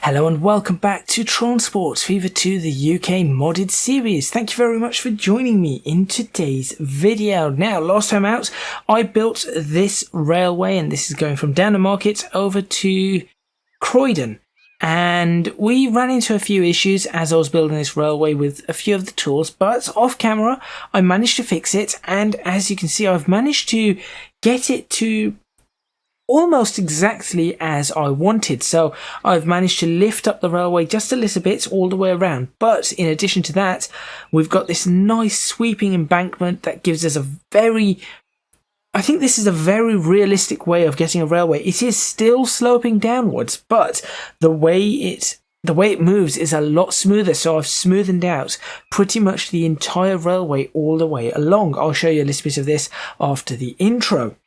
Hello and welcome back to Transport Fever 2, the UK modded series. Thank you very much for joining me in today's video. Now, last time out, I built this railway, and this is going from Down the Market over to Croydon. And we ran into a few issues as I was building this railway with a few of the tools, but off camera, I managed to fix it. And as you can see, I've managed to get it to almost exactly as I wanted. So I've managed to lift up the railway just a little bit all the way around. But in addition to that, we've got this nice sweeping embankment that gives us I think this is a very realistic way of getting a railway. It is still sloping downwards, but the way it moves is a lot smoother. So I've smoothened out pretty much the entire railway all the way along. I'll show you a little bit of this after the intro.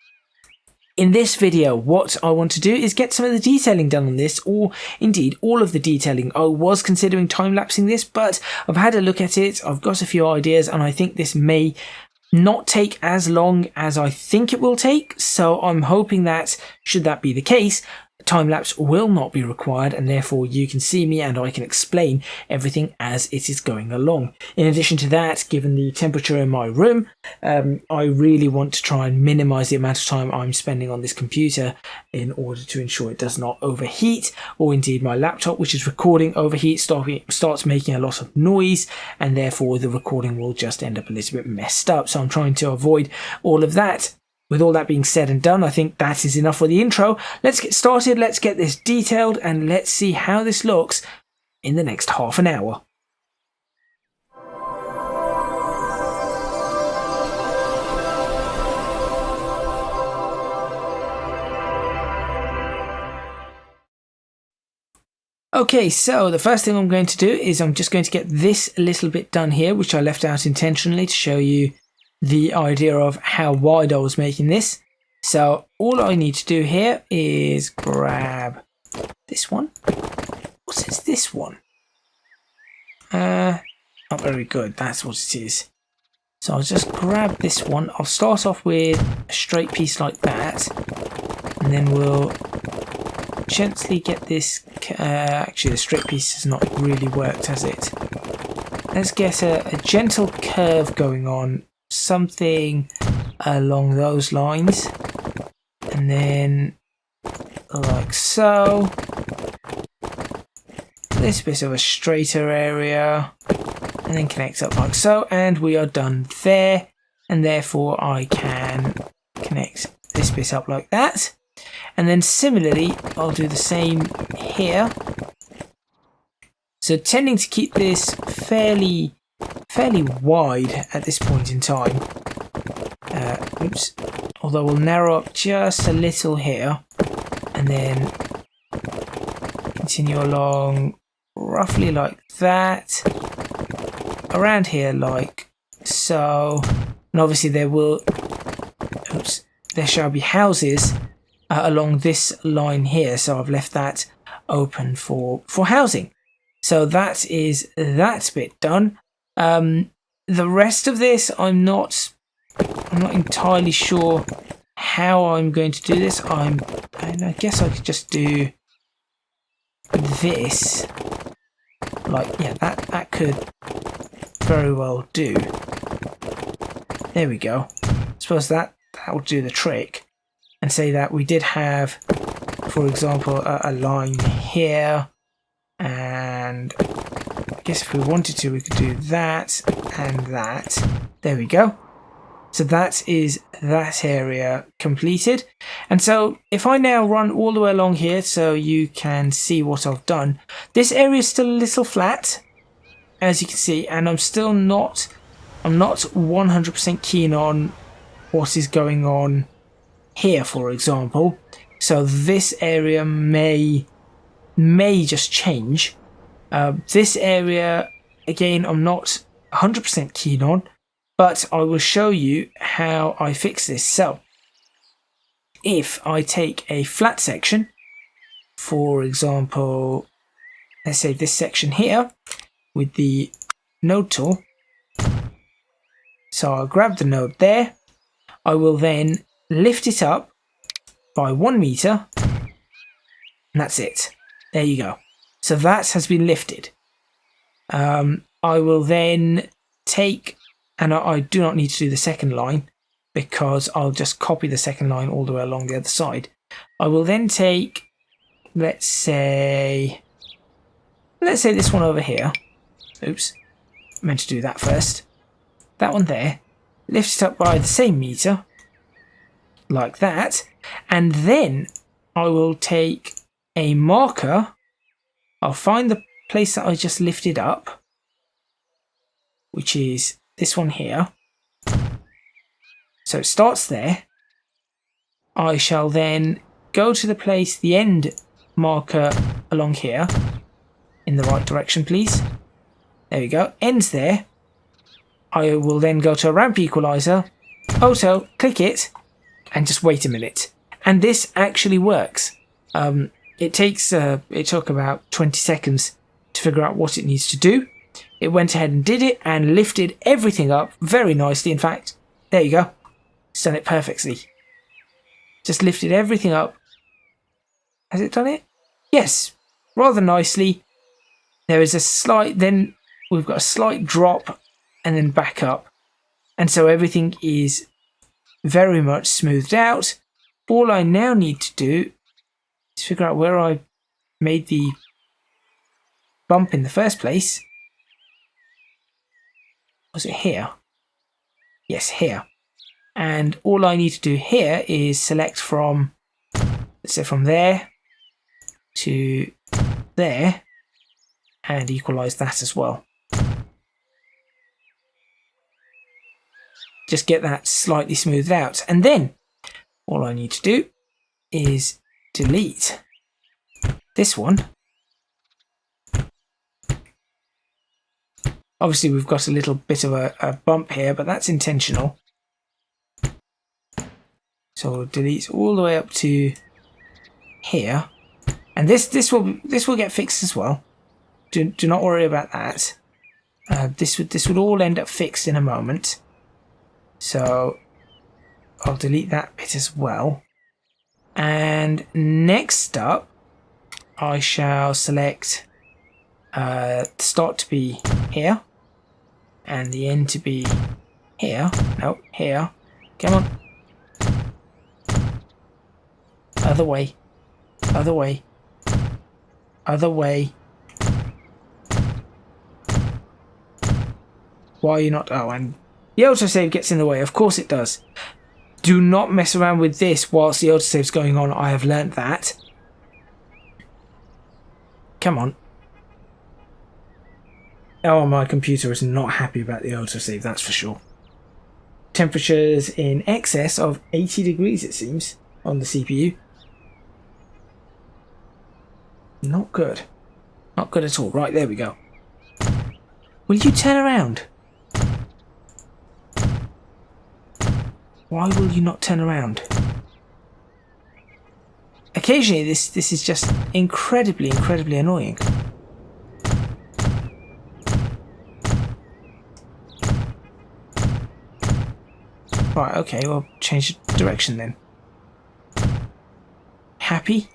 In this video, what I want to do is get some of the detailing done on this, or indeed all of the detailing. I was considering time-lapsing this, but I've had a look at it, I've got a few ideas, and I think this may not take as long as I think it will take, so I'm hoping that, should that be the case, time-lapse will not be required, and therefore you can see me and I can explain everything as it is going along. In addition to that, given the temperature in my room, I really want to try and minimize the amount of time I'm spending on this computer in order to ensure it does not overheat, or indeed my laptop, which is recording, starts making a lot of noise, and therefore the recording will just end up a little bit messed up. So I'm trying to avoid all of that. With all that being said and done, I think that is enough for the intro. Let's get started, let's get this detailed, and let's see how this looks in the next half an hour. Okay, so the first thing I'm going to do is I'm just going to get this little bit done here, which I left out intentionally to show you the idea of how wide I was making this. So all I need to do here is grab this one. What is this one? Not very good. That's what it is. So I'll just grab this one. I'll start off with a straight piece like that, and then we'll gently get this. Actually, the straight piece has not really worked, has it? Let's get a gentle curve going on. Something along those lines, and then like so, this bit of a straighter area, and then connect up like so, and we are done there. And therefore I can connect this bit up like that, and then similarly I'll do the same here, so tending to keep this fairly wide at this point in time. Although we'll narrow up just a little here, and then continue along roughly like that, around here like so. And obviously there shall be houses along this line here, so I've left that open for housing. So that is that bit done. The rest of this, I'm not entirely sure how I'm going to do this. I guess I could just do this. Like, yeah, that could very well do. There we go. I suppose that will do the trick. And say that we did have, for example, a line here, and I guess if we wanted to, we could do that and that. There we go. So that is that area completed. And so if I now run all the way along here so you can see what I've done, this area is still a little flat, as you can see, and I'm not 100% keen on what is going on here, for example. So this area may just change. This area, again, I'm not 100% keen on, but I will show you how I fix this. So if I take a flat section, for example, let's say this section here with the node tool, so I'll grab the node there, I will then lift it up by 1 meter, and that's it. There you go. So that has been lifted. I will then take, and I do not need to do the second line because I'll just copy the second line all the way along the other side. I will then take, let's say this one over here. Oops, I meant to do that first. That one there. Lift it up by the same meter, like that. And then I will take a marker. I'll find the place that I just lifted up, which is this one here. So it starts there. I shall then go to the place, the end marker along here, in the right direction, please. There we go, ends there. I will then go to a ramp equalizer, auto, click it, and just wait a minute. And this actually works. It took about 20 seconds to figure out what it needs to do. It went ahead and did it and lifted everything up very nicely. In fact, there you go. It's done it perfectly. Just lifted everything up. Has it done it? Yes, rather nicely. There is a slight, then we've got a slight drop and then back up. And so everything is very much smoothed out. All I now need to do is figure out where I made the bump in the first place. Was it here? Yes, here. And all I need to do here is select from, let's say from there to there, and equalize that as well. Just get that slightly smoothed out. And then all I need to do is delete this one. Obviously we've got a little bit of a bump here, but that's intentional. So we'll delete all the way up to here. And this will get fixed as well. Do not worry about that. This would all end up fixed in a moment. So I'll delete that bit as well. And next up, I shall select the start to be here and the end to be here. No, here. Come on. Other way. Other way. Other way. Why are you not? Oh, and the autosave gets in the way. Of course it does. Do not mess around with this whilst the autosave's going on. I have learnt that. Come on. Oh, my computer is not happy about the autosave, that's for sure. Temperatures in excess of 80 degrees, it seems, on the CPU. Not good. Not good at all. Right, there we go. Will you turn around? Why will you not turn around? Occasionally this is just incredibly annoying. Right, okay, well, change the direction then. Happy?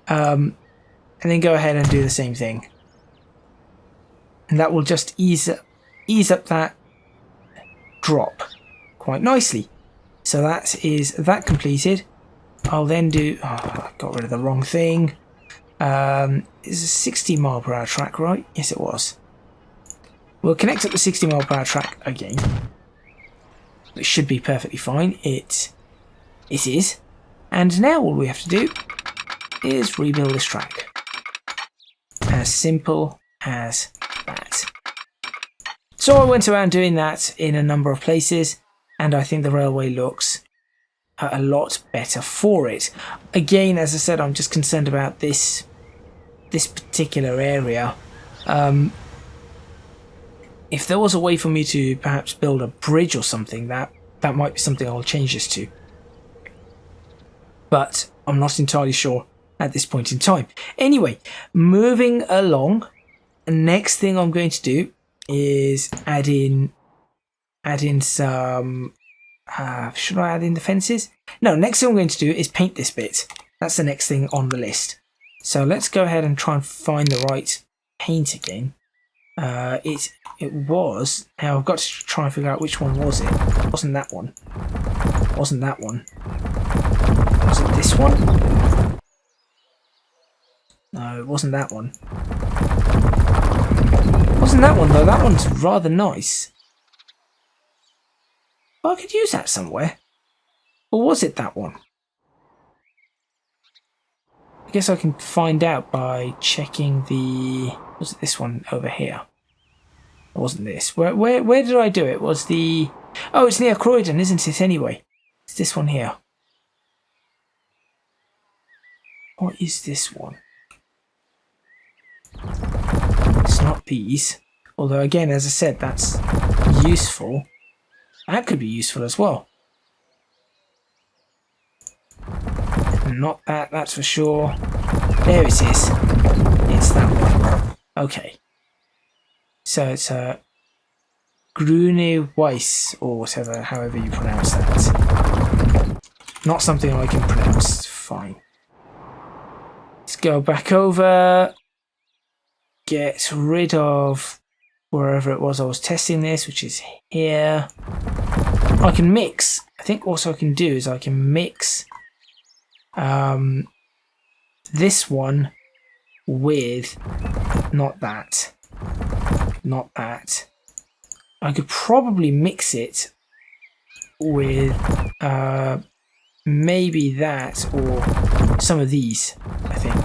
And then go ahead and do the same thing. And that will just ease up that drop quite nicely. So that is that completed. I'll then do, oh, I got rid of the wrong thing. It's a 60 mile per hour track, right? Yes, it was. We'll connect up the 60 mile per hour track again. It should be perfectly fine. It is. And now all we have to do is rebuild this track. As simple as that. So I went around doing that in a number of places, and I think the railway looks a lot better for it. Again, as I said, I'm just concerned about this particular area. If there was a way for me to perhaps build a bridge or something, that might be something I'll change this to. But I'm not entirely sure at this point in time. Anyway, moving along, next thing I'm going to do is add in some, should I add in the fences? No, next thing I'm going to do is paint this bit. That's the next thing on the list. So let's go ahead and try and find the right paint again. It was. Now I've got to try and figure out which one was it. It wasn't that one. It wasn't that one. Was it this one? No, it wasn't that one. It wasn't that one though. That one's rather nice. Well, I could use that somewhere. Or was it that one? I guess I can find out by checking the... Was it this one over here? It wasn't this. Where did I do it? Was the... Oh, it's near Croydon, isn't it, anyway? It's this one here. What is this one? It's not these. Although, again, as I said, that's useful. That could be useful as well. Not that, that's for sure. There it is. It's that one. Okay. So it's a Grüne Weiss, or whatever, however you pronounce that. Not something I can pronounce. Fine. Let's go back over. Get rid of wherever it was I was testing this, which is here. I can mix. I think also I can do is I can mix this one with not that. I could probably mix it with maybe that or some of these. I think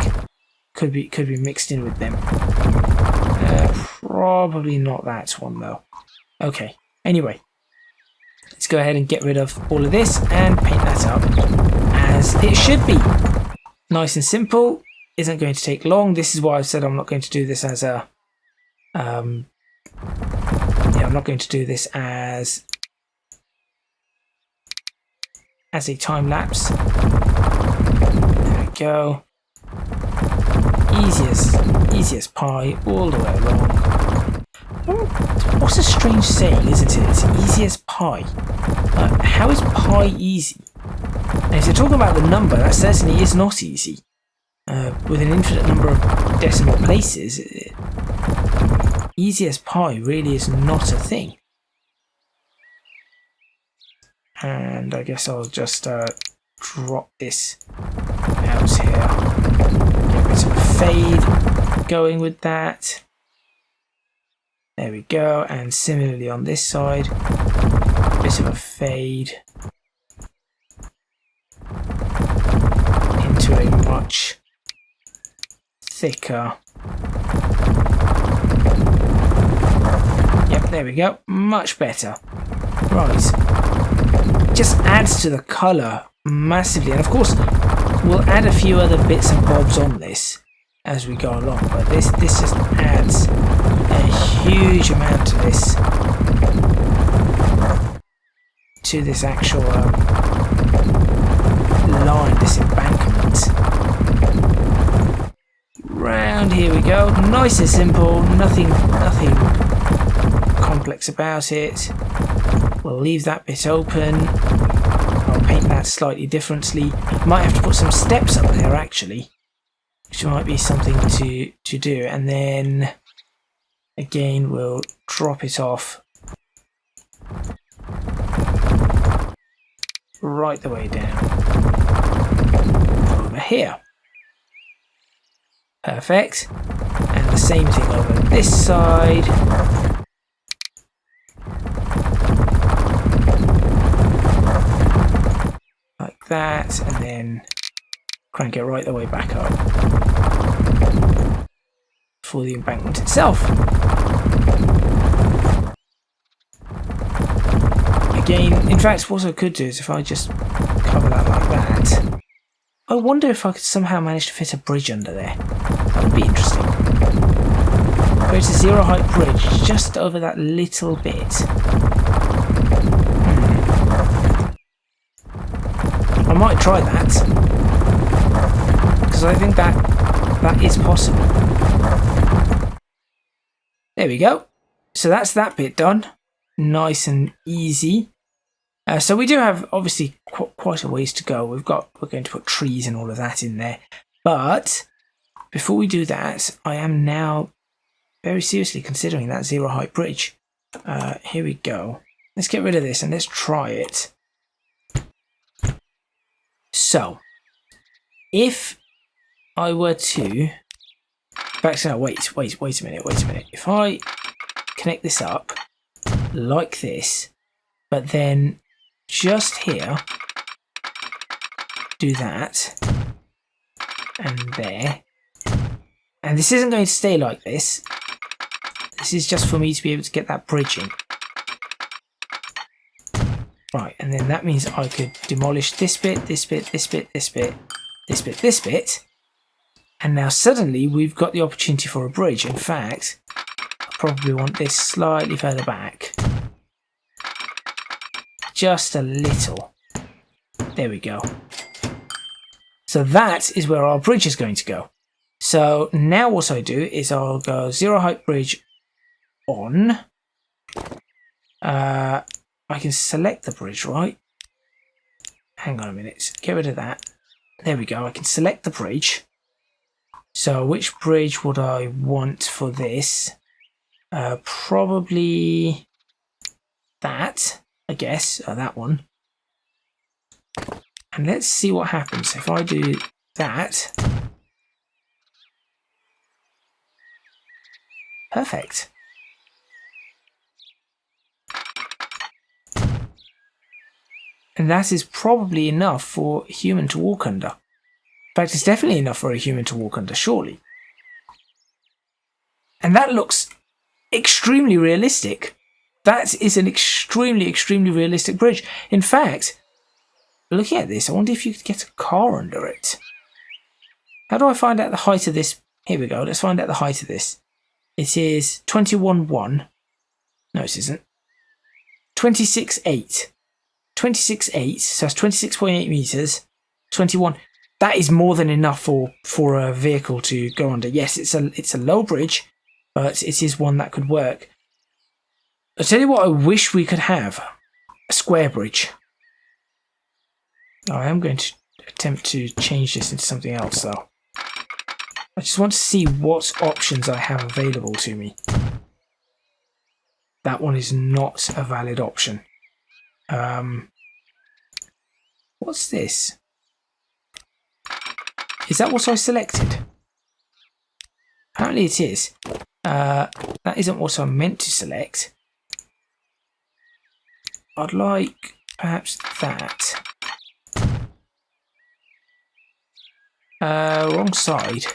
could be mixed in with them. Probably not that one though. Okay. Anyway, let's go ahead and get rid of all of this and paint that up as it should be. Nice and simple. Isn't going to take long. This is why I've said I'm not going to do this as a I'm not going to do this as a time lapse. There we go. Easy as pie all the way along. What's a strange saying, isn't it? It's easy as pie. How is pie easy? And if you're talking about the number, that certainly is not easy. With an infinite number of decimal places, easy as pie really is not a thing. And I guess I'll just drop this out here. Get a bit of a fade going with that. There we go. And similarly on this side, a bit of a fade into a much thicker. Yep, there we go. Much better. Right. Just adds to the colour massively. And of course, we'll add a few other bits and bobs on this as we go along. But this just adds a huge amount to this actual line, this embankment. Round here we go. Nice and simple. Nothing complex about it. We'll leave that bit open. I'll paint that slightly differently. Might have to put some steps up there actually, which might be something to do. And then again we'll drop it off right the way down over here. Perfect. And the same thing over this side. Like that, and then crank it right the way back up for the embankment itself. Again, in fact, what I could do is if I just cover that like that, I wonder if I could somehow manage to fit a bridge under there. That would be interesting. Create a zero height bridge just over that little bit. I might try that, because I think that is possible. There we go. So that's that bit done. Nice and easy. So we do have obviously quite a ways to go. We're going to put trees and all of that in there, but before we do that, I am now very seriously considering that zero height bridge. Here we go. Let's get rid of this and let's try it. So, if I were to... no, wait a minute. If I connect this up like this, but then just here, do that, and there, and this isn't going to stay like this. This is just for me to be able to get that bridge in. Right, and then that means I could demolish this bit, this bit, this bit, this bit, this bit, this bit, and now suddenly we've got the opportunity for a bridge. In fact, I probably want this slightly further back. Just a little. There we go. So that is where our bridge is going to go. So now what I do is I'll go zero height bridge on. I can select the bridge, right? Hang on a minute. Get rid of that. There we go. I can select the bridge. So which bridge would I want for this? Probably that, I guess. That one. And let's see what happens if I do that. Perfect. And that is probably enough for a human to walk under. In fact, it's definitely enough for a human to walk under, surely. And that looks extremely realistic. That is an extremely realistic bridge. In fact, looking at this, I wonder if you could get a car under it. How do I find out the height of this? Here we go. Let's find out the height of this. It is 21.1. No, it isn't. 26.8. 26.8, so that's 26.8 meters. 21. That is more than enough for a vehicle to go under. Yes, it's a low bridge, but it is one that could work. I'll tell you what I wish we could have. A square bridge. I am going to attempt to change this into something else, though. I just want to see what options I have available to me. That one is not a valid option. What's this? Is that what I selected? Apparently it is. That isn't what I meant to select. I'd like perhaps that. Wrong side.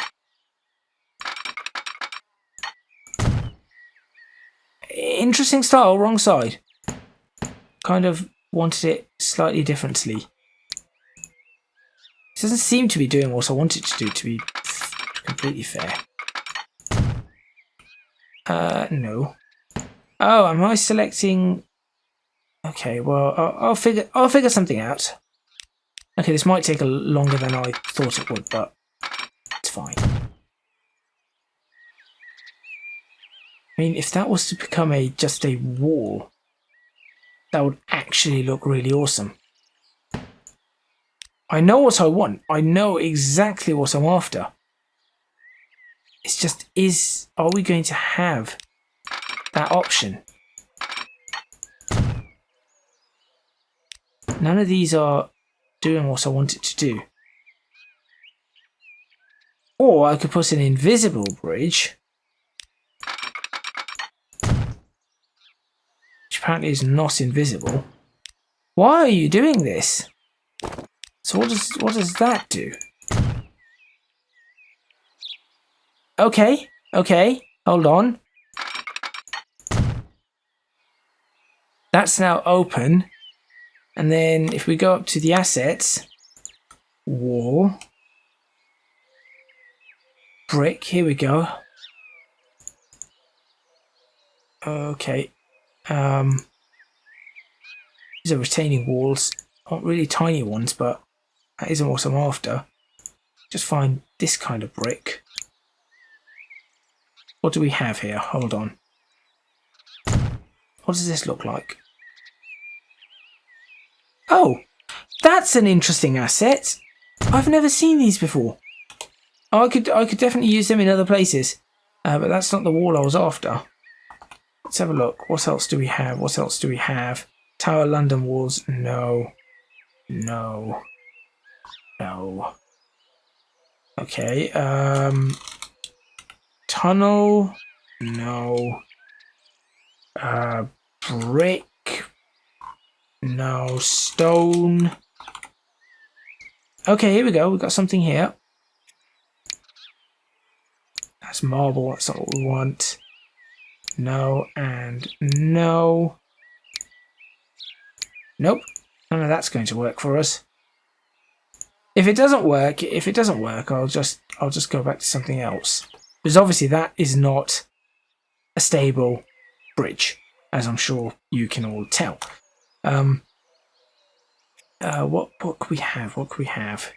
Interesting style, wrong side. Kind of wanted it slightly differently. It doesn't seem to be doing what I want it to do, to be completely fair. No. Oh, am I selecting? Okay, well, I'll figure something out. Okay, this might take longer than I thought it would, but it's fine. I mean, if that was to become just a wall, that would actually look really awesome. I know what I want. I know exactly what I'm after. It's just, are we going to have that option? None of these are doing what I want it to do. Or I could put an invisible bridge, which apparently is not invisible. Why are you doing this? So what does that do? Okay, hold on. That's now open. And then if we go up to the assets, wall, brick, here we go. Okay. These are retaining walls. Not really tiny ones, but that isn't what I'm after. Just find this kind of brick. What do we have here? Hold on. What does this look like? Oh, that's an interesting asset. I've never seen these before. Oh, I could definitely use them in other places, but that's not the wall I was after. Let's have a look. What else do we have? What else do we have? Tower London walls. No. No. No. Okay. Tunnel. No. Brick. No. Stone. Okay, here we go. We've got something here. That's marble. That's not what we want. No and no. Nope. None of that's going to work for us. If it doesn't work, I'll just go back to something else. Because obviously that is not a stable bridge, as I'm sure you can all tell. What could we have? What could we have?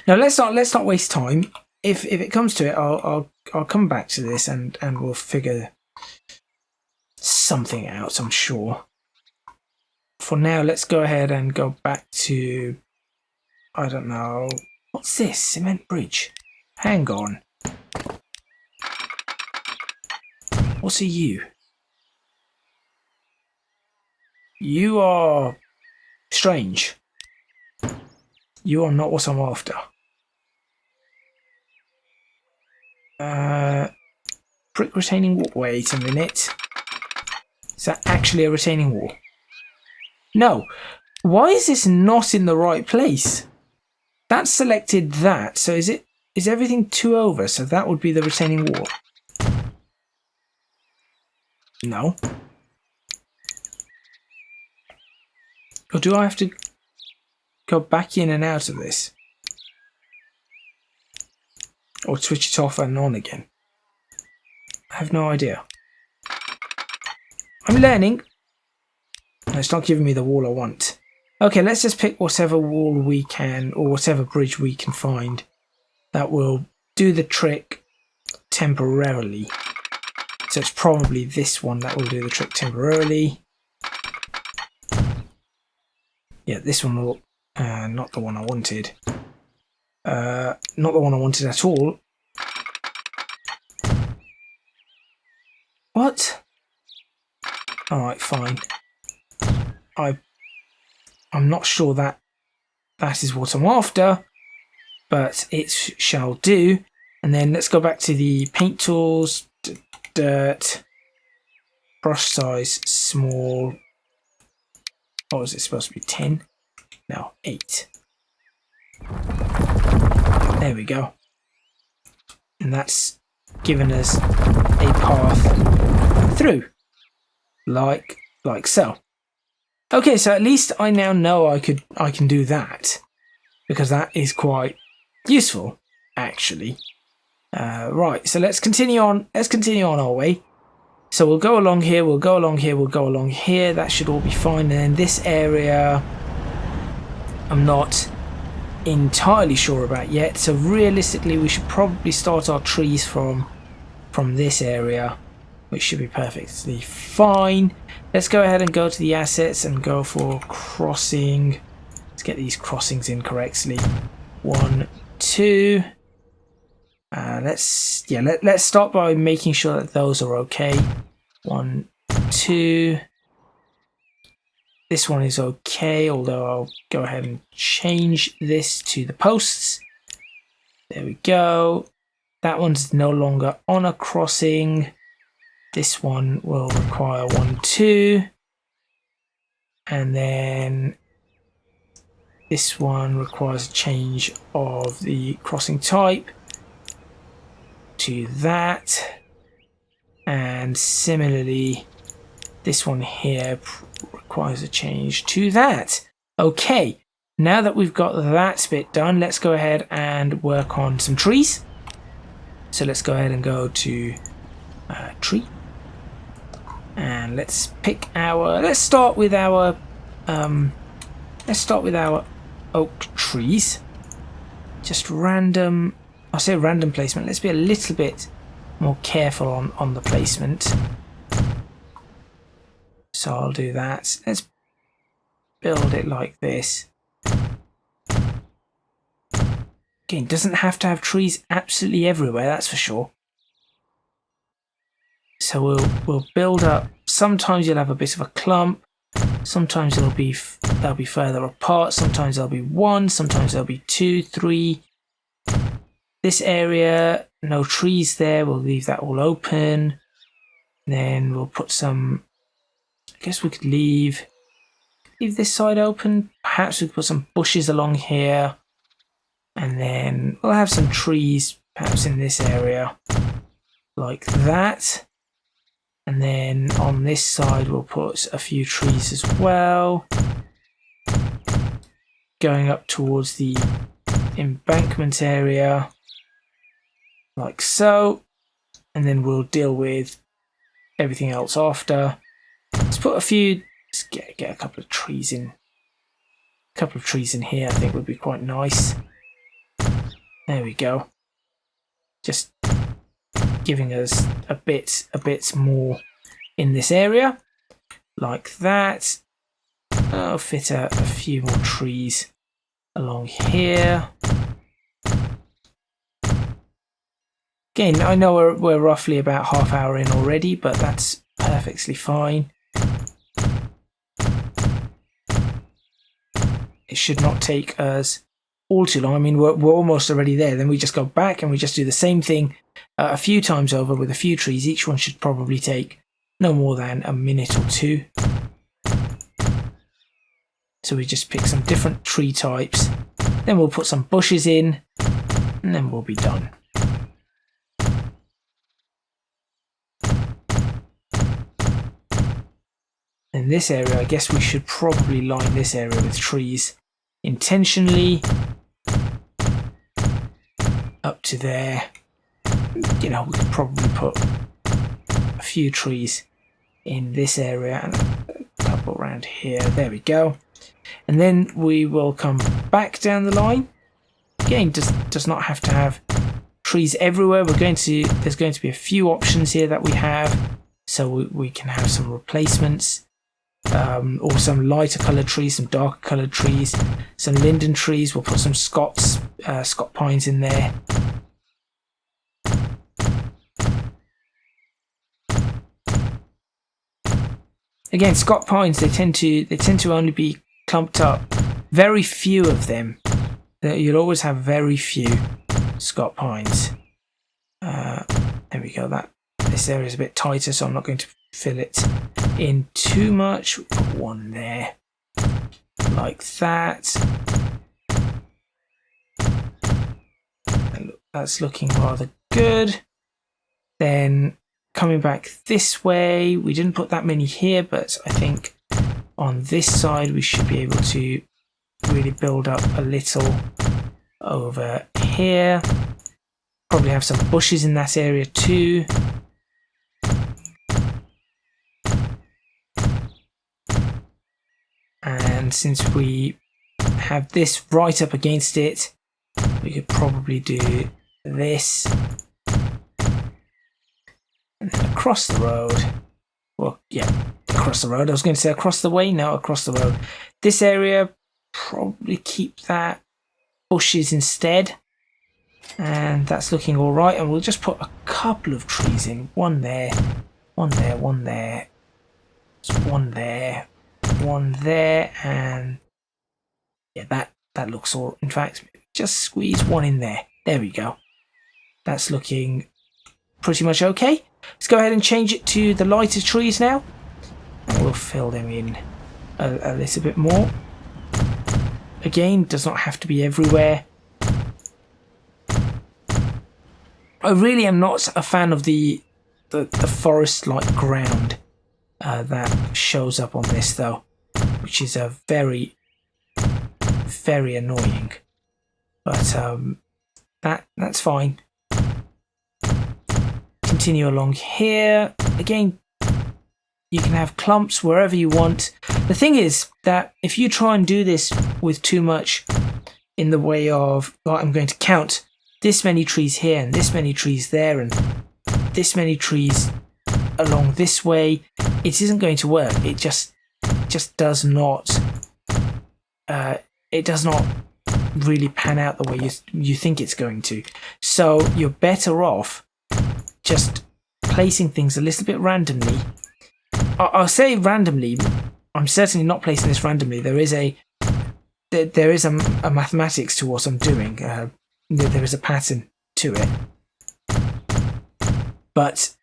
Now let's not waste time. If it comes to it, I'll come back to this and we'll figure something out, I'm sure. For now, let's go ahead and go back to, I don't know, what's this? Cement bridge. Hang on. What are you? You are strange. You are not what I'm after. Brick retaining wall. Wait a minute. Is that actually a retaining wall? No. Why is this not in the right place? That selected that. So is everything 2 over? So that would be the retaining wall. No. Or do I have to go back in and out of this? Or switch it off and on again? I have no idea. I'm learning. It's not giving me the wall I want. Okay, let's just pick whatever wall we can, or whatever bridge we can find that will do the trick temporarily. So it's probably this one that will do the trick temporarily. Yeah, this one will, not the one I wanted. Not the one I wanted at all. What? Alright, fine. I'm not sure that is what I'm after, but it shall do. And then let's go back to the paint tools, dirt, brush size, small. What was it supposed to be? 10? No, 8. There we go. And that's given us a path through, like so. Okay, so at least I now know I can do that, because that is quite useful, actually. Right, so let's continue on. Let's continue on our way. So we'll go along here. We'll go along here. We'll go along here. That should all be fine. And then this area, I'm not entirely sure about yet. So realistically, we should probably start our trees from this area, which should be perfectly fine. Let's go ahead and go to the assets and go for crossing. Let's get these crossings in correctly. 1, 2. Let's start by making sure that those are okay. 1, 2. This one is okay, although I'll go ahead and change this to the posts. There we go. That one's no longer on a crossing. This one will require 1, 2. And then this one requires a change of the crossing type to that. And similarly, this one here requires a change to that. Okay, now that we've got that bit done, let's go ahead and work on some trees. So let's go ahead and go to tree. And let's pick our, let's start with our oak trees. Just random, I say random placement. Let's be a little bit more careful on the placement. So I'll do that. Let's build it like this. Again, doesn't have to have trees absolutely everywhere, that's for sure. So we'll build up. Sometimes you'll have a bit of a clump. Sometimes they'll be further apart. Sometimes there'll be one. Sometimes there'll be two, three. This area, no trees there. We'll leave that all open. Then we'll put some. I guess we could leave this side open. Perhaps we could put some bushes along here, and then we'll have some trees perhaps in this area, like that. And then on this side we'll put a few trees as well, going up towards the embankment area, like so. And then we'll deal with everything else after. Let's put a few. Let's get a couple of trees in. A couple of trees in here, I think, would be quite nice. There we go. Just giving us a bit more in this area, like that. I'll fit a few more trees along here. Again, I know we're roughly about half hour in already, but that's perfectly fine. It should not take us all too long. I mean, we're almost already there. Then we just go back and we just do the same thing a few times over with a few trees. Each one should probably take no more than a minute or two. So we just pick some different tree types. Then we'll put some bushes in, and then we'll be done. In this area, I guess we should probably line this area with trees intentionally. Up to there. You know, we could probably put a few trees in this area and a couple around here. There we go. And then we will come back down the line. Again, does not have to have trees everywhere. There's going to be a few options here that we have, so we can have some replacements. Or some lighter coloured trees, some darker coloured trees, some linden trees. We'll put some Scott pines in there. Again, Scott pines, they tend to only be clumped up. Very few of them. You'll always have very few Scott pines. There we go. This area is a bit tighter, so I'm not going to fill it in too much. We'll put one there, like that. That's looking rather good. Then coming back this way, we didn't put that many here, but I think on this side we should be able to really build up a little over here. Probably have some bushes in that area too. And since we have this right up against it, we could probably do this. And then across the road. Well, yeah, across the road. I was going to say across the way. No, across the road. This area, probably keep that bushes instead. And that's looking all right. And we'll just put a couple of trees in. One there, one there, one there. There's one there. One there, and yeah, that looks all. In fact, just squeeze one in there. There we go. That's looking pretty much okay. Let's go ahead and change it to the lighter trees now, and we'll fill them in a little bit more. Again, does not have to be everywhere. I really am not a fan of the forest-like ground that shows up on this, though, which is a very annoying. But that's fine. Continue along here. Again, you can have clumps wherever you want. The thing is that if you try and do this with too much in the way of, well, I'm going to count this many trees here and this many trees there and this many trees along this way, it isn't going to work. It just does not. It does not really pan out the way you think it's going to. So you're better off just placing things a little bit randomly. I'll say randomly. I'm certainly not placing this randomly. There is a mathematics to what I'm doing. There is a pattern to it. But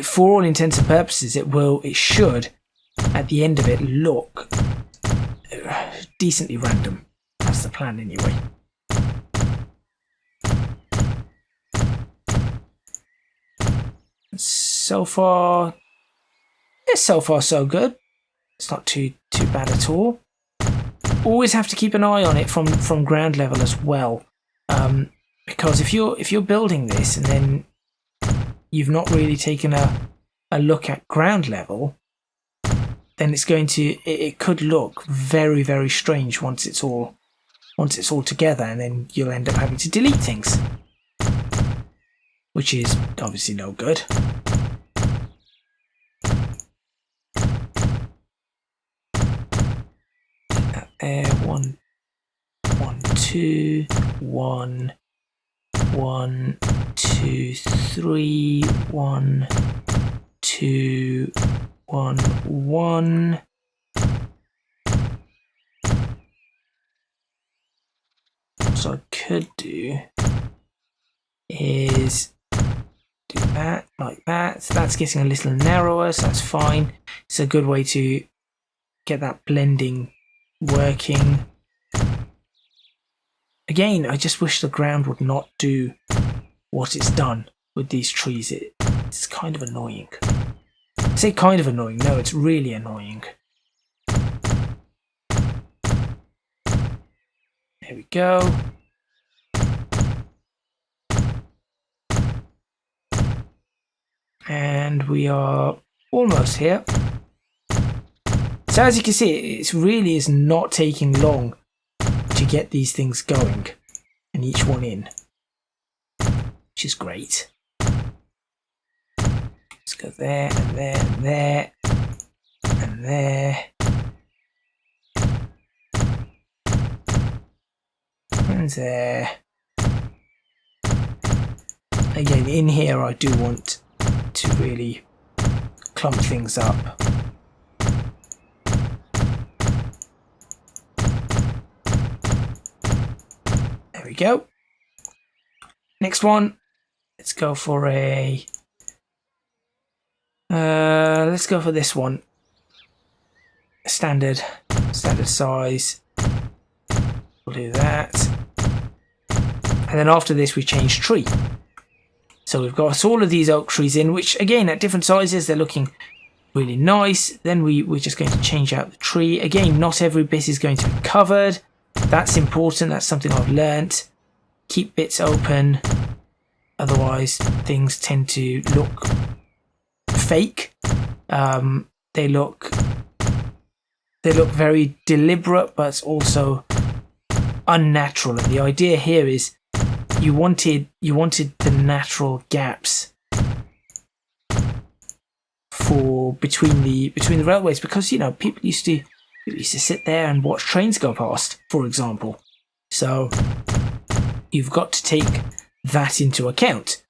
for all intents and purposes, it should, at the end of it, look decently random. That's the plan anyway. So far so good. It's not too bad at all. Always have to keep an eye on it from ground level as well, because if you're building this and then you've not really taken a look at ground level, then it could look very, very strange once it's all together, and then you'll end up having to delete things, which is obviously no good. There, 1, 2, 1, 1, 2, 3, 1, 2, 1, 1. So I could do is do that like that. So that's getting a little narrower, so that's fine. It's a good way to get that blending working. Again, I just wish the ground would not do what it's done with these trees. It's kind of annoying. I say kind of annoying, no, it's really annoying. There we go. And we are almost here. So as you can see, it really is not taking long to get these things going and each one in, which is great. Let's go there and there and there and there. And there. Again, in here I do want to really clump things up. There we go. Next one. Let's go for let's go for this one. Standard size. We'll do that. And then after this we change tree. So we've got all of these oak trees in, which again at different sizes they're looking really nice. Then we're just going to change out the tree. Again, not every bit is going to be covered. That's important. That's something I've learnt. Keep bits open. Otherwise things tend to look fake. They look very deliberate, but also unnatural. And the idea here is you wanted the natural gaps for between the railways, because people used to sit there and watch trains go past, for example. So you've got to take that into account.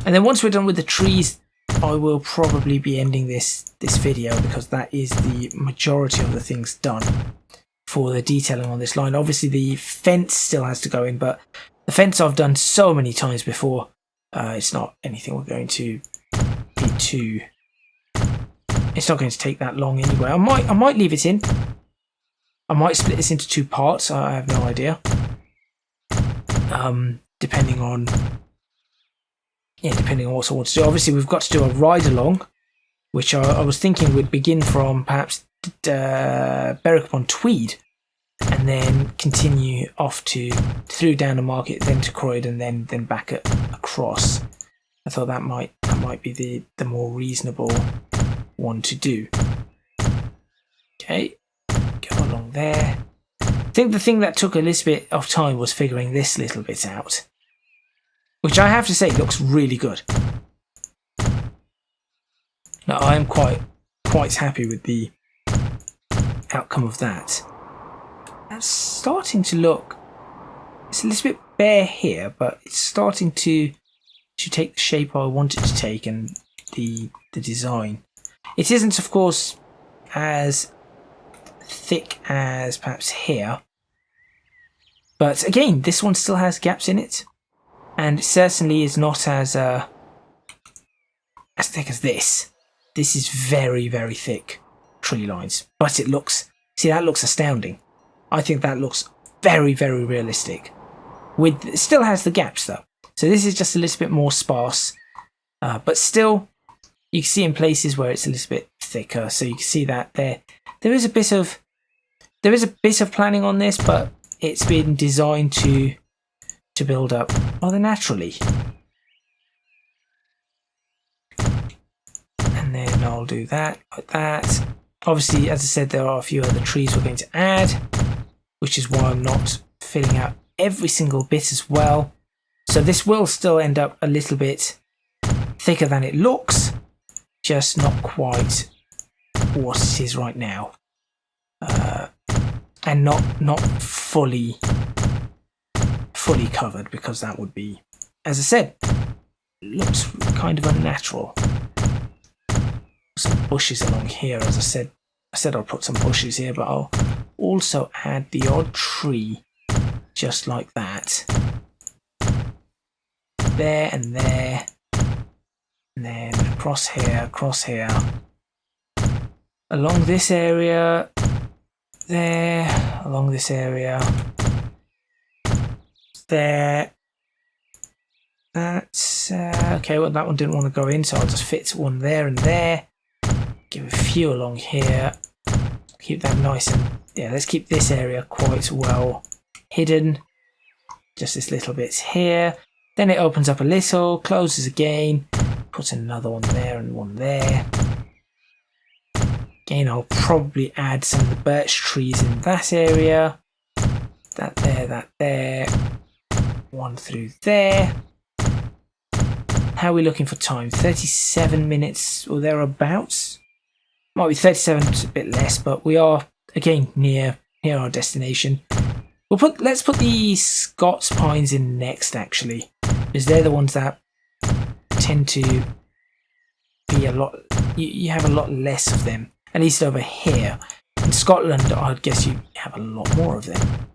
And then once we're done with the trees, I will probably be ending this video, because that is the majority of the things done for the detailing on this line. Obviously the fence still has to go in, but the fence I've done so many times before. It's not anything we're going to be too... It's not going to take that long anyway. I might leave it in. I might split this into two parts. I have no idea. Depending on what I want to do. Obviously, we've got to do a ride along, which I was thinking would begin from perhaps Berwick upon Tweed, and then continue off through down the market, then to Croydon, then back across. I thought that might be the more reasonable one to do. Okay, go along there. I think the thing that took a little bit of time was figuring this little bit out, which I have to say looks really good. Now I am quite happy with the outcome of that. That's starting to look it's a little bit bare here, but it's starting to take the shape I want it to take and the design. It isn't, of course, as thick as perhaps here, but again, this one still has gaps in it, and it certainly is not as thick as this. This is very, very thick tree lines, but it looks, see, that looks astounding. I think that looks very, very realistic. It still has the gaps though, so this is just a little bit more sparse, but still, you can see in places where it's a little bit thicker. So you can see that there is a bit of planning on this, but it's been designed to build up rather naturally. And then I'll do that like that. Obviously, as I said, there are a few other trees we're going to add, which is why I'm not filling out every single bit as well. So this will still end up a little bit thicker than it looks, just not quite what it is right now, and not fully covered, because that would be, as I said, looks kind of unnatural. Some bushes along here, as I said I'll put some bushes here, but I'll also add the odd tree just like that, there and there, and then across here, along this area, there, along this area, there. That's okay. Well, that one didn't want to go in, so I'll just fit one there and there. Give a few along here. Keep that nice and, yeah, let's keep this area quite well hidden. Just this little bit here. Then it opens up a little, closes again. Put another one there and one there. Again, I'll probably add some of the birch trees in that area. That there. One through there. How are we looking for time? 37 minutes or thereabouts. Might be 37, it's a bit less, but we are again near our destination. Let's put the Scots pines in next, actually, because they're the ones that tend to be a lot. You have a lot less of them, at least over here. In Scotland, I'd guess you have a lot more of them.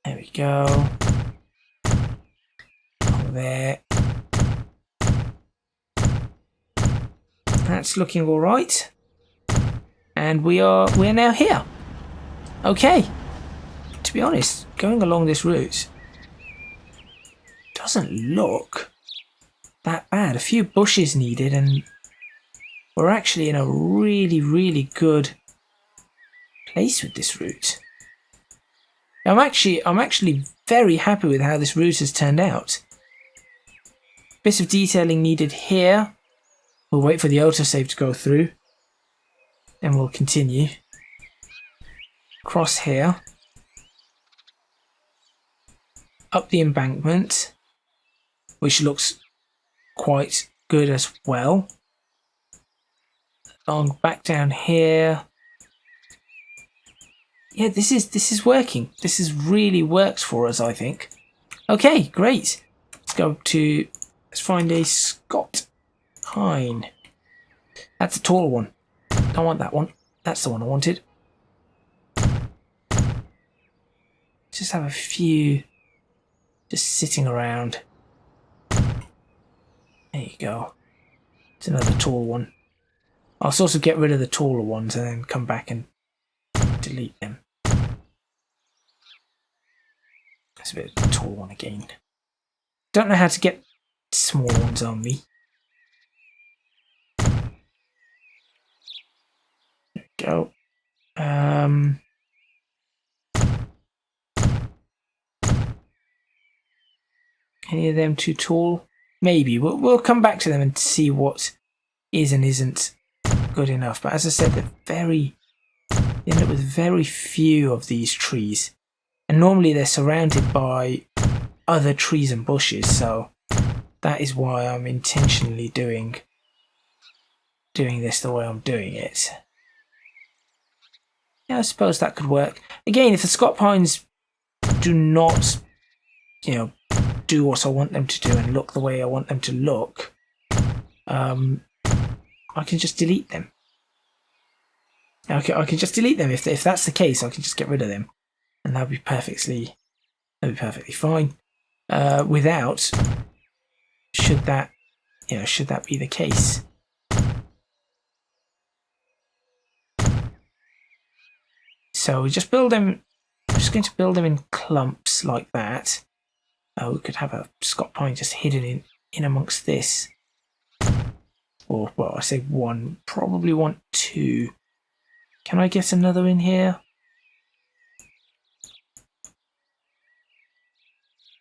There we go. There. That's looking all right, and we're now here. Okay, to be honest, going along this route doesn't look that bad. A few bushes needed, and we're actually in a really, really good place with this route. I'm actually very happy with how this route has turned out. Bit of detailing needed here. We'll wait for the autosave to go through, and we'll continue. Cross here. Up the embankment, which looks quite good as well. On back down here. Yeah, this is working. This is really works for us, I think. Okay, great. Let's find a Scot pine. That's a tall one. Don't want that one. That's the one I wanted. Just have a few just sitting around. There you go. It's another tall one. I'll sort of get rid of the taller ones and then come back and delete them. That's a bit of a tall one again. Don't know how to get small ones on me. There we go. Any of them too tall? Maybe. We'll come back to them and see what is and isn't good enough. But as I said, they end up with very few of these trees. And normally they're surrounded by other trees and bushes. So that is why I'm intentionally doing this the way I'm doing it. Yeah, I suppose that could work. Again, if the Scott pines do not, do what I want them to do and look the way I want them to look, I can just delete them. I can just delete them. If that's the case, I can just get rid of them, and that'd be perfectly fine. Without, should that be the case? So we just build them. I'm just going to build them in clumps like that. We could have a Scott pine just hidden in amongst this. Or, well, I say one, probably want two. Can I get another in here?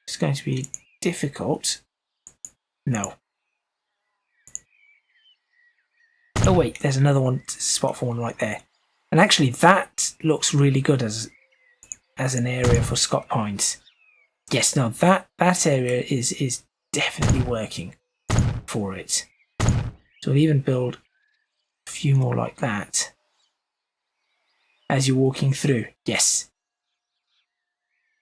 It's going to be difficult. No. Oh wait, there's another one, spot for one right there. And actually that looks really good as an area for Scott pines. Yes, no, that area is definitely working for it. So we'll even build a few more like that as you're walking through. Yes.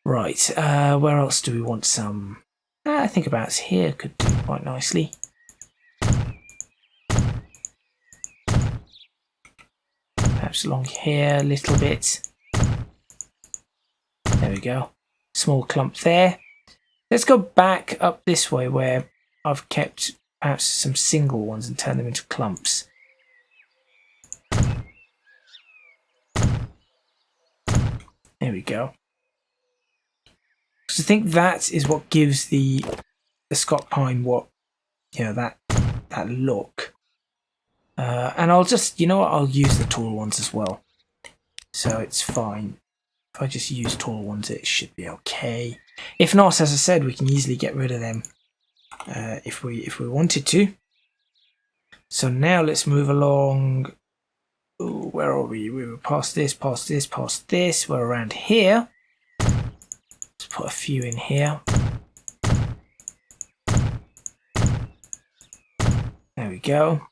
Right, where else do we want some? I think about here could do quite nicely. Perhaps along here a little bit. There we go. Small clump there. Let's go back up this way where I've kept perhaps some single ones and turn them into clumps. There we go. So I think that is what gives the Scott pine that look. And I'll just, I'll use the tall ones as well. So it's fine. If I just use tall ones, it should be okay. If not, as I said, we can easily get rid of them if we wanted to. So now let's move along. Ooh, where are we? We were past this, past this, past this. We're around here. Let's put a few in here. There we go.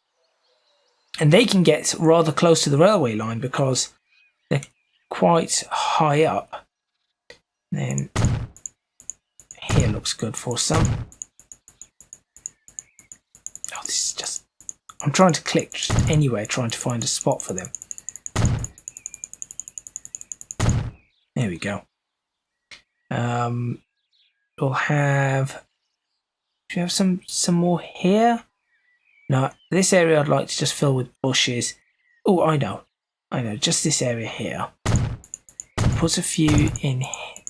And they can get rather close to the railway line because they're quite high up. Then here looks good for some. Oh, this is just... I'm trying to click just anywhere, trying to find a spot for them. There we go. We'll have... Do we have some more here? No, this area I'd like to just fill with bushes. Oh, I know, just this area here. Put a few in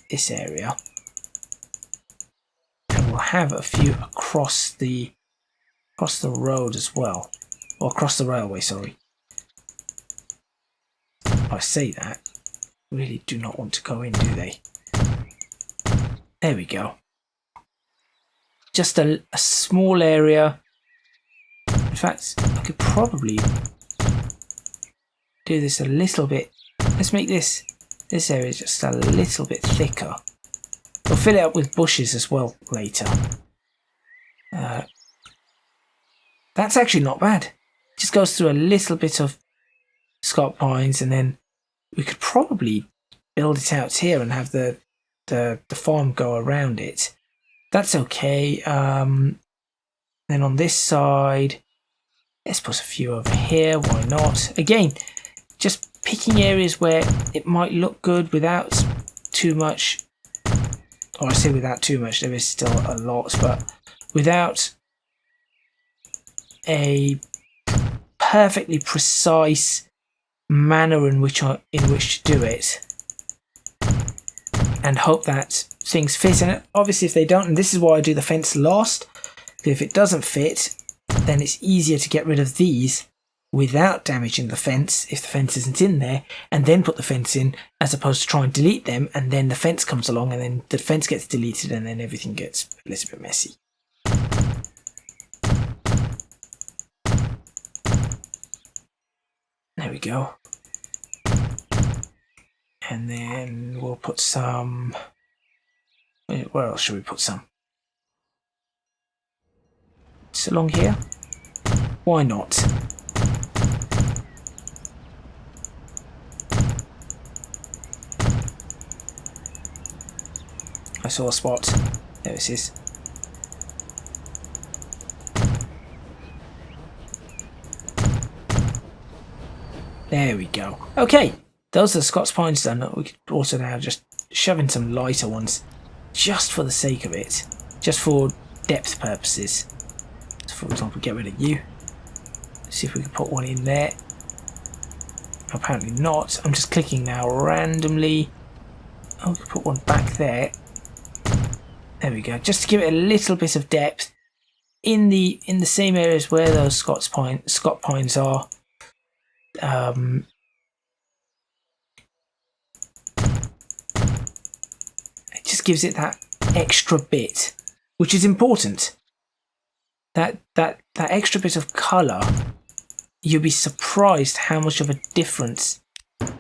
this area. And we'll have a few across the road as well. Or across the railway, sorry. I say that. Really do not want to go in, do they? There we go. Just a small area. In fact, I could probably do this a little bit. Let's make this area just a little bit thicker. We'll fill it up with bushes as well later. That's actually not bad. Just goes through a little bit of Scott pines, and then we could probably build it out here and have the farm go around it. That's okay. Then on this side, let's put a few over here. Why not? Again, just picking areas where it might look good without too much. Or I say without too much. There is still a lot, but without a perfectly precise manner in which to do it, and hope that things fit. And obviously if they don't, and this is why I do the fence last, if it doesn't fit, then it's easier to get rid of these without damaging the fence if the fence isn't in there, and then put the fence in, as opposed to try and delete them and then the fence comes along and then the fence gets deleted and then everything gets a little bit messy. There we go. And then we'll put some... Where else should we put some? Just along here? Why not? I saw a spot. There it is. There we go. Okay, those are the Scots pines done. We could also now just shove in some lighter ones, just for the sake of it, just for depth purposes. So for example, get rid of you. See if we can put one in there. Apparently not. I'm just clicking now randomly. Oh, we can put one back there. There we go. Just to give it a little bit of depth in the same areas where those Scott pines are. It just gives it that extra bit, which is important. That extra bit of colour, you'll be surprised how much of a difference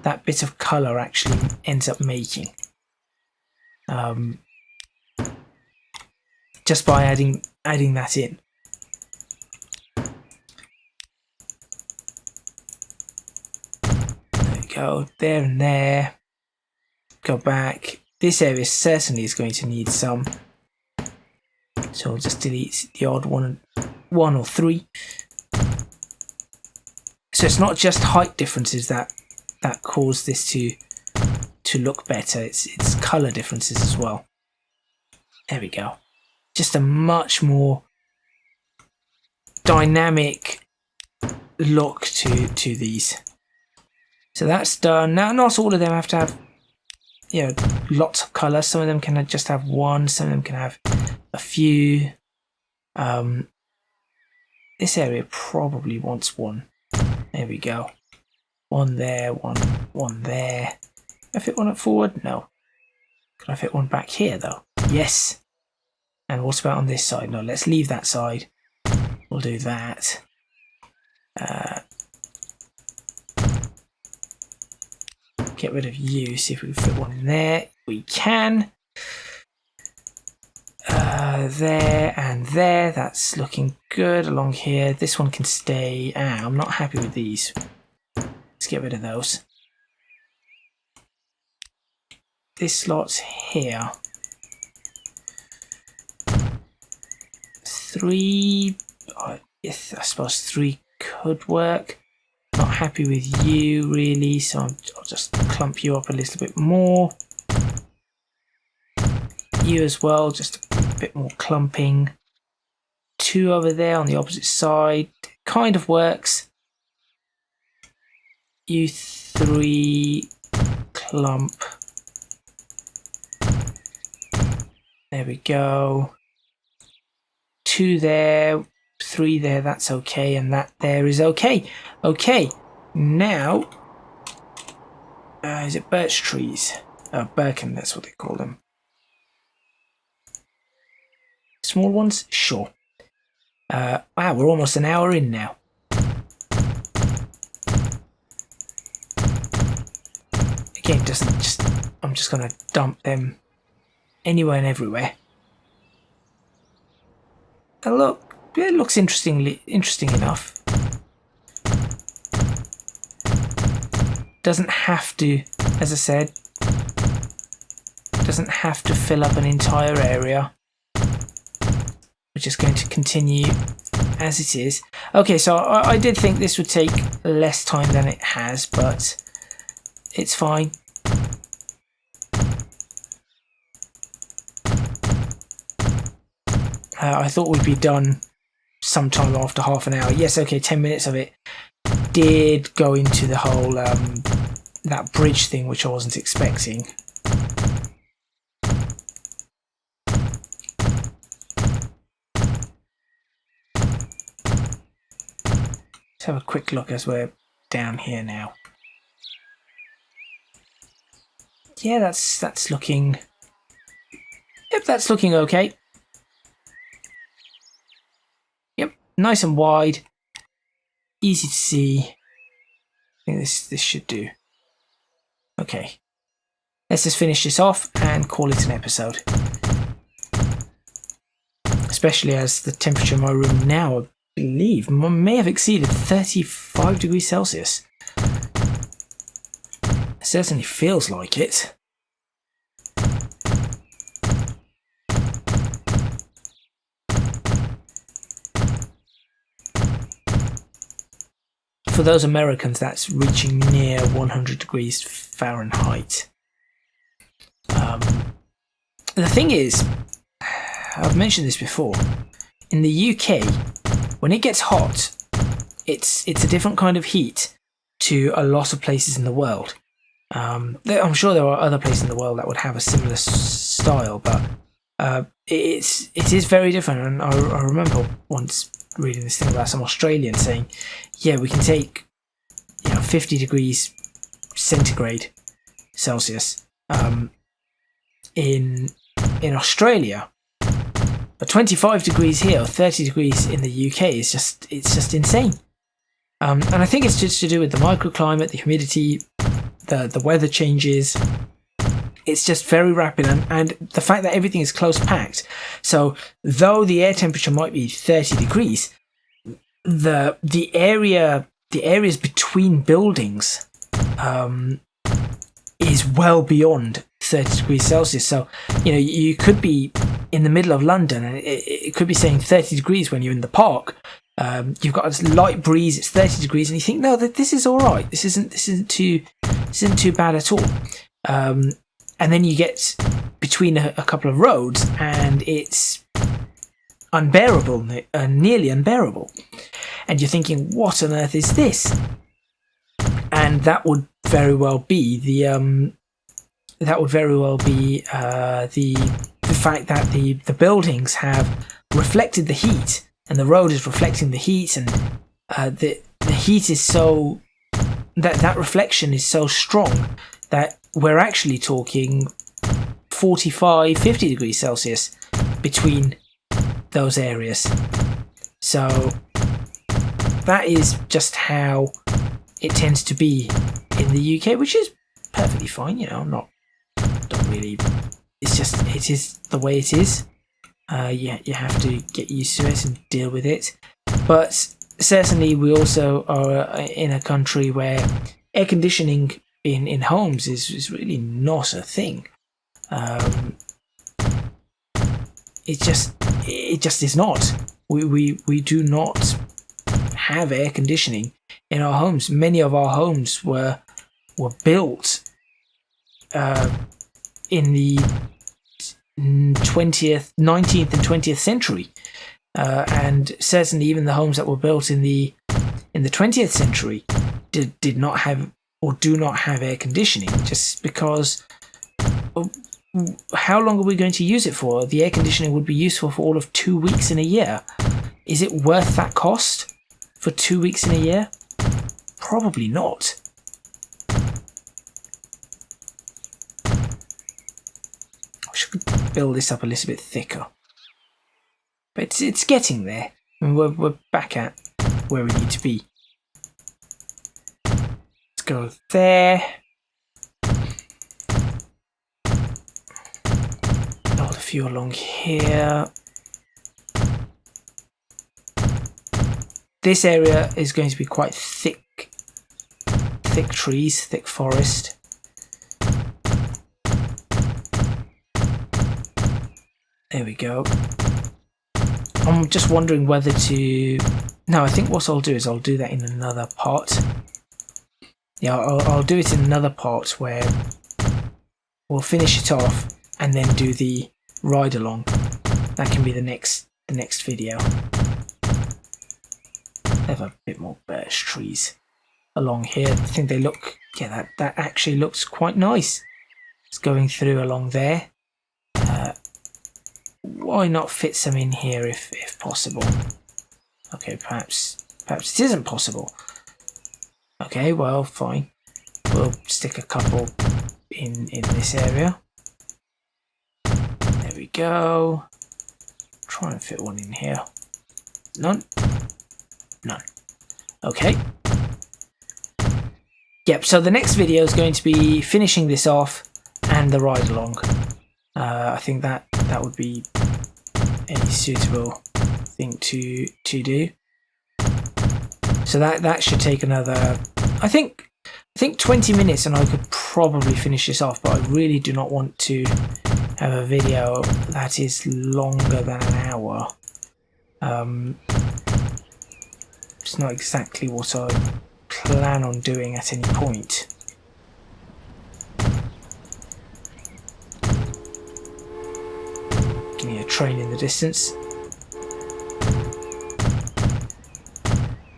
that bit of colour actually ends up making. Just by adding that in. There we go, there and there. Go back. This area certainly is going to need some. So we'll just delete the odd one or three. So it's not just height differences that cause this to look better. It's colour differences as well. There we go. Just a much more dynamic look to these. So that's done. Now, not all of them have to have, you know, lots of colour. Some of them can just have one. Some of them can have a few. This area probably wants one. There we go. One there, one there. Can I fit one up forward? No. Can I fit one back here though? Yes. And what about on this side? No, let's leave that side. We'll do that. Get rid of you, see if we can fit one in there. We can. There and there, that's looking good. Along here, this one can stay. I'm not happy with these. Let's get rid of those. This slot's here. 3, yes, I suppose 3 could work. Not happy with you really, so I'll just clump you up a little bit more. You as well, just a bit more clumping. 2 over there on the opposite side, kind of works. You 3 clump. There we go. 2 there, 3 there, that's okay, and that there is okay. Okay, now, is it birch trees? Birken, that's what they call them. Small ones? Sure. Wow, we're almost an hour in now. Again, I'm just going to dump them anywhere and everywhere. And look, it looks interesting enough. Doesn't have to, as I said, doesn't have to fill up an entire area. We're just going to continue as it is. Okay, so I did think this would take less time than it has, but it's fine. I thought we'd be done sometime after half an hour. Yes, okay, 10 minutes of it did go into the whole that bridge thing, which I wasn't expecting. Let's have a quick look as we're down here now. Yeah, that's looking. Yep, that's looking okay. Yep, nice and wide, easy to see. I think this should do. Okay, let's just finish this off and call it an episode. Especially as the temperature in my room now, I believe, may have exceeded 35 degrees Celsius. It certainly feels like it. for those Americans, that's reaching near 100 degrees Fahrenheit. The thing is, I've mentioned this before, in the UK, when it gets hot, it's a different kind of heat to a lot of places in the world. I'm sure there are other places in the world that would have a similar style, but it is very different. And I remember once reading this thing about some Australian saying, yeah, we can take 50 degrees centigrade Celsius in Australia, but 25 degrees here or 30 degrees in the UK is just insane. And I think it's just to do with the microclimate, the humidity, the weather changes. It's just very rapid, and the fact that everything is close packed. So though the air temperature might be 30 degrees, the areas between buildings is well beyond 30 degrees Celsius. So you could be in the middle of London and it could be saying 30 degrees when you're in the park. You've got a light breeze, it's 30 degrees, and you think, no, this is all right. This isn't too bad at all. And then you get between a couple of roads and it's unbearable, nearly unbearable. And you're thinking, what on earth is this? And that would very well be the fact that the buildings have reflected the heat, and the road is reflecting the heat, and the heat is so that reflection is so strong that we're actually talking 45, 50 degrees Celsius between those areas. So that is just how it tends to be in the UK, which is perfectly fine. Not really. It is the way it is. You have to get used to it and deal with it. But certainly we also are in a country where air conditioning in homes is really not a thing. It just is not. We do not have air conditioning in our homes. Many of our homes were built in the 19th and 20th century, and certainly even the homes that were built in the 20th century did not have or do not have air conditioning, just because how long are we going to use it for? The air conditioning would be useful for all of 2 weeks in a year. Is it worth that cost for 2 weeks in a year? Probably not. I should build this up a little bit thicker, but it's getting there. I mean, we're back at where we need to be. Let's go there. Build a few along here. This area is going to be quite thick trees, thick forest. There we go. I'm just wondering whether to... No, I think what I'll do is I'll do that in another part. Yeah, I'll do it in another part where we'll finish it off and then do the ride along. That can be the next video. Have a bit more birch trees along here. I think they look... Yeah, that actually looks quite nice. It's going through along there. Why not fit some in here if possible? Okay, perhaps it isn't possible. Okay, well, fine. We'll stick a couple in this area. There we go. Try and fit one in here. None. None. Okay. Yep, so the next video is going to be finishing this off and the ride along. I think that would be a suitable thing to do. So that should take another, I think 20 minutes, and I could probably finish this off, but I really do not want to have a video that is longer than an hour. It's not exactly what I plan on doing at any point. Give me a train in the distance.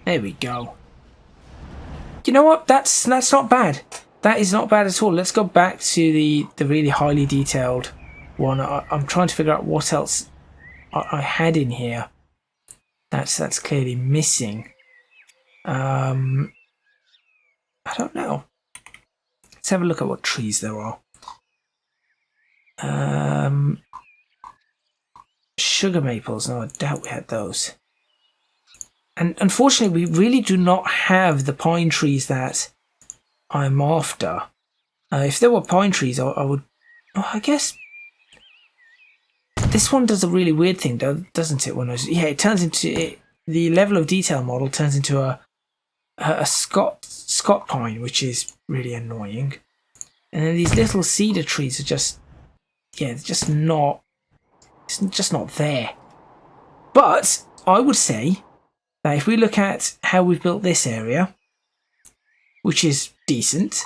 There we go. You know what? That's not bad. That is not bad at all. Let's go back to the really highly detailed one. I'm trying to figure out what else I had in here. That's clearly missing. I don't know. Let's have a look at what trees there are. Sugar maples. No, I doubt we had those. And unfortunately, we really do not have the pine trees that I'm after. If there were pine trees, I would... Oh, I guess... This one does a really weird thing, doesn't it? Yeah, it turns into... The level of detail model turns into a Scott pine, which is really annoying. And then these little cedar trees are just... Yeah, they're just not... It's just not there. But I would say... Now, if we look at how we've built this area, which is decent,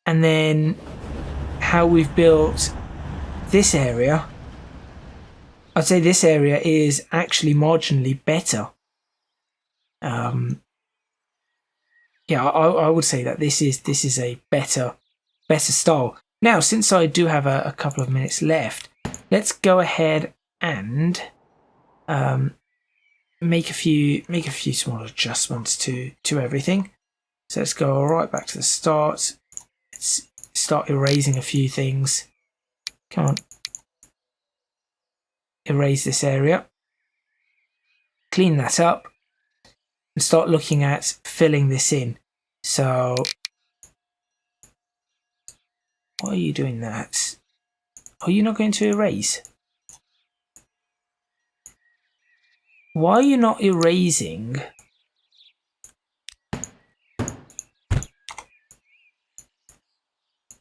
and then how we've built this area, I'd say this area is actually marginally better. Yeah, I would say that this is a better style. Now, since I do have a couple of minutes left, let's go ahead and make a few small adjustments to everything. So let's go right back to the start. Let's start erasing a few things. Come on. Erase this area. Clean that up. And start looking at filling this in. So, why are you doing that? Are you not going to erase? Why are you not erasing?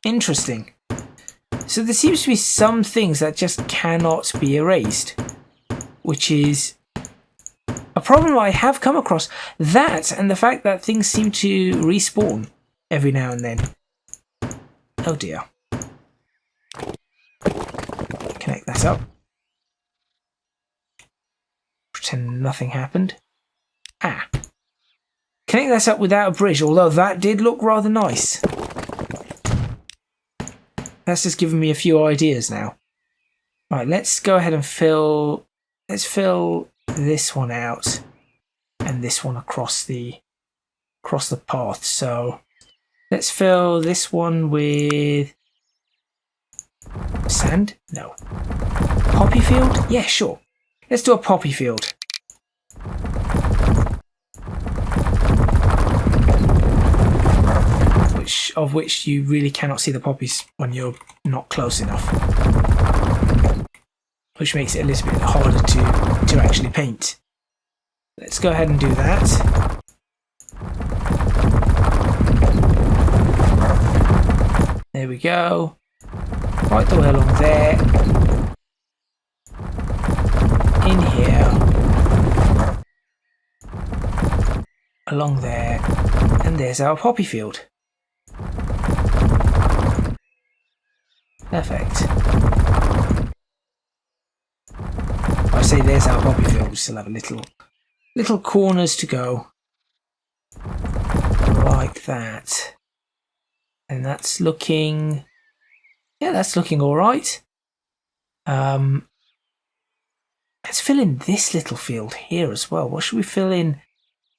Interesting. So there seems to be some things that just cannot be erased, which is a problem I have come across. That and the fact that things seem to respawn every now and then. Oh dear. Connect that up. Pretend nothing happened. Ah. Connect that up without a bridge, although that did look rather nice. That's just given me a few ideas now. Right, let's go ahead and fill... Let's fill this one out. And this one across the path. So, let's fill this one with... Sand? No. Poppy field? Yeah, sure. Let's do a poppy field. Of which you really cannot see the poppies when you're not close enough. Which makes it a little bit harder to actually paint. Let's go ahead and do that. There we go. Right the way along there. In here. Along there. And there's our poppy field. Perfect. I say there's our poppy field. We still have a little corners to go. Like that. And that's looking... Yeah, that's looking alright. Let's fill in this little field here as well. What should we fill in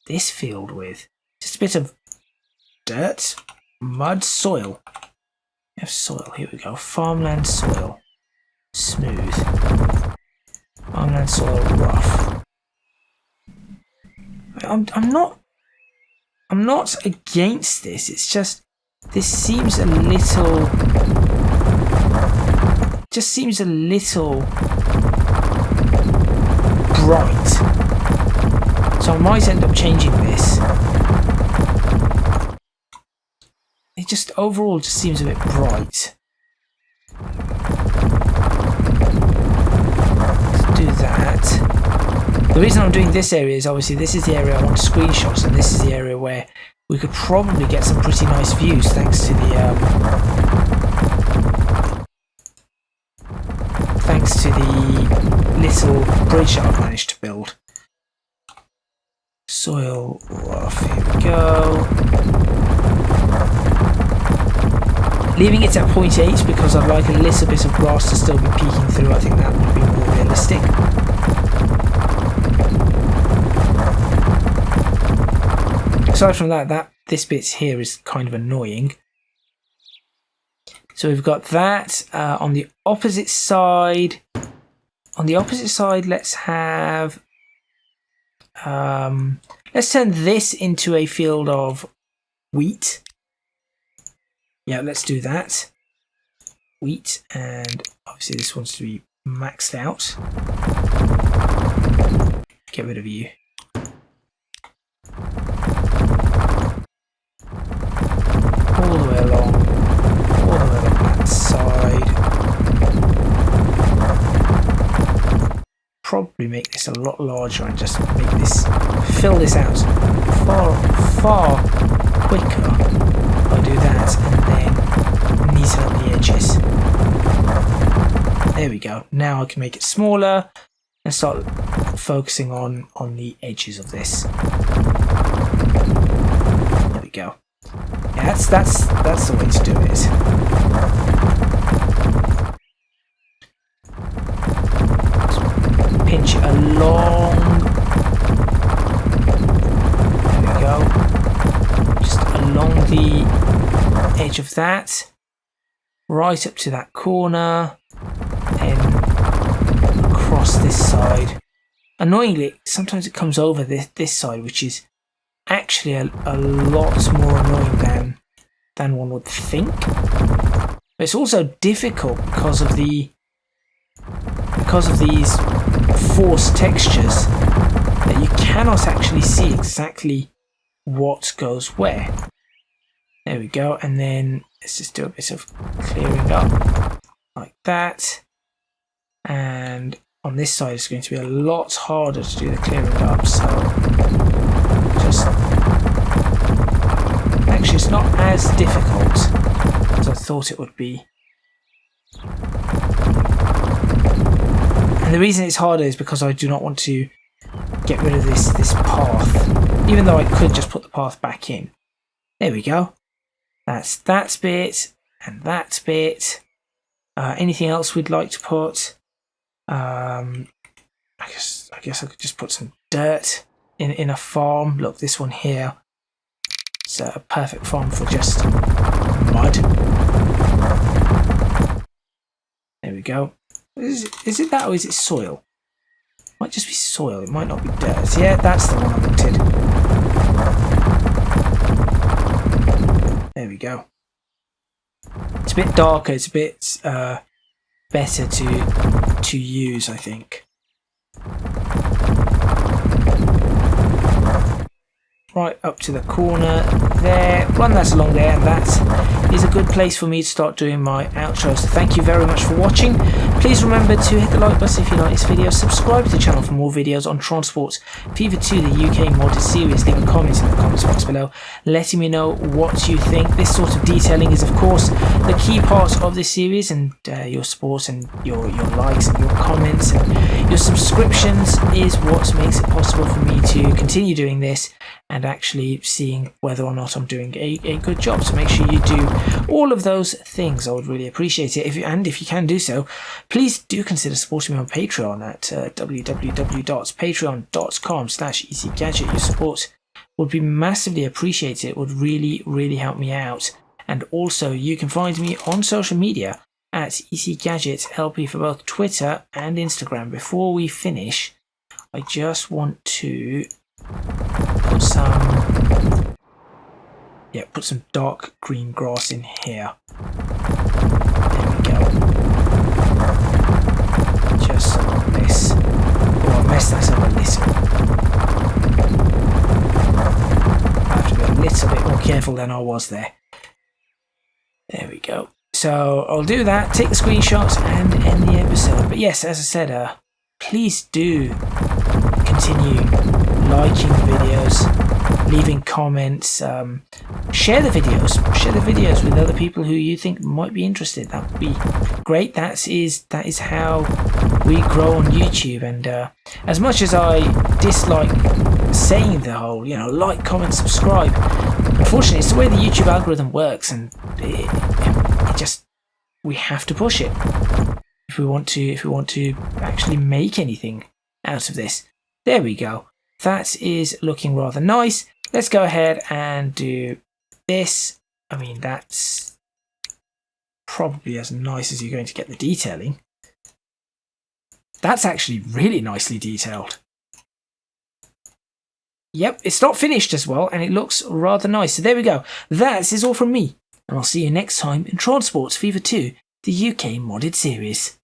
this field with? Just a bit of dirt, mud, soil. We have soil, here we go. Farmland soil. Smooth. Farmland soil, rough. I'm not against this, it's just this seems a little bright. So I might end up changing this. It just overall just seems a bit bright. Let's do that. The reason I'm doing this area is obviously this is the area I want to screenshot, and this is the area where we could probably get some pretty nice views thanks to the little bridge that I've managed to build. Soil rough, here we go. Leaving it at 0.8 because I'd like a little bit of grass to still be peeking through. I think that would be more realistic. Aside from that, this bit here is kind of annoying. So we've got that on the opposite side. On the opposite side, let's have let's turn this into a field of wheat. Yeah, let's do that. Wheat, and obviously this wants to be maxed out. Get rid of you. All the way along that side. Probably make this a lot larger and just make this, fill this out far quicker. I'll do that and then neaten up the edges. There we go. Now I can make it smaller and start focusing on the edges of this. There we go. Yeah, that's the way to do it. Just pinch it along. There we go. Just along the edge of that, right up to that corner, and across this side. Annoyingly, sometimes it comes over this side, which is actually a lot more annoying than one would think. But it's also difficult because of these forced textures that you cannot actually see exactly what goes where. There we go, and then let's just do a bit of clearing up like that. And on this side it's going to be a lot harder to do the clearing up, so just actually it's not as difficult as I thought it would be. And the reason it's harder is because I do not want to get rid of this path, even though I could just put the path back in. There we go. That's that bit and that bit. Anything else we'd like to put? I guess I could just put some dirt in a farm. Look, this one here. It's a perfect farm for just mud. There we go. Is it that or is it soil? It might just be soil. It might not be dirt. Yeah, that's the one I wanted. There we go. It's a bit darker. It's a bit better to use, I think. Right up to the corner there. Run that along there, and that is a good place for me to start doing my outro. So thank you very much for watching. Please remember to hit the like button if you like this video. Subscribe to the channel for more videos on Transport Fever 2, the UK modded series. Leave a comment in the comments box below, letting me know what you think. This sort of detailing is of course the key part of this series, and your support and your likes and your comments and your subscriptions is what makes it possible for me to continue doing this and actually seeing whether or not I'm doing a good job. So make sure you do all of those things. I would really appreciate it. If you can do so, please do consider supporting me on Patreon at www.patreon.com/ECGadget. Your support would be massively appreciated. It would really help me out. And also you can find me on social media at ECGadget LP for both Twitter and Instagram. Before we finish, I just want to put some dark green grass in here. There we go. Just along this. Oh, I messed that up a little. I have to be a little bit more careful than I was there. There we go. So I'll do that, take the screenshots and end the episode. But yes, as I said, please do continue liking the videos, leaving comments, share the videos with other people who you think might be interested. That would be great. That is how we grow on YouTube. And as much as I dislike saying the whole, like, comment, subscribe, unfortunately it's the way the YouTube algorithm works, and it just, we have to push it if we want to actually make anything out of this. There we go. That is looking rather nice. Let's go ahead and do this. I mean, that's probably as nice as you're going to get the detailing. That's actually really nicely detailed. Yep, it's not finished as well, and it looks rather nice. So there we go. That is all from me, and I'll see you next time in Transports Fever 2, the UK modded series.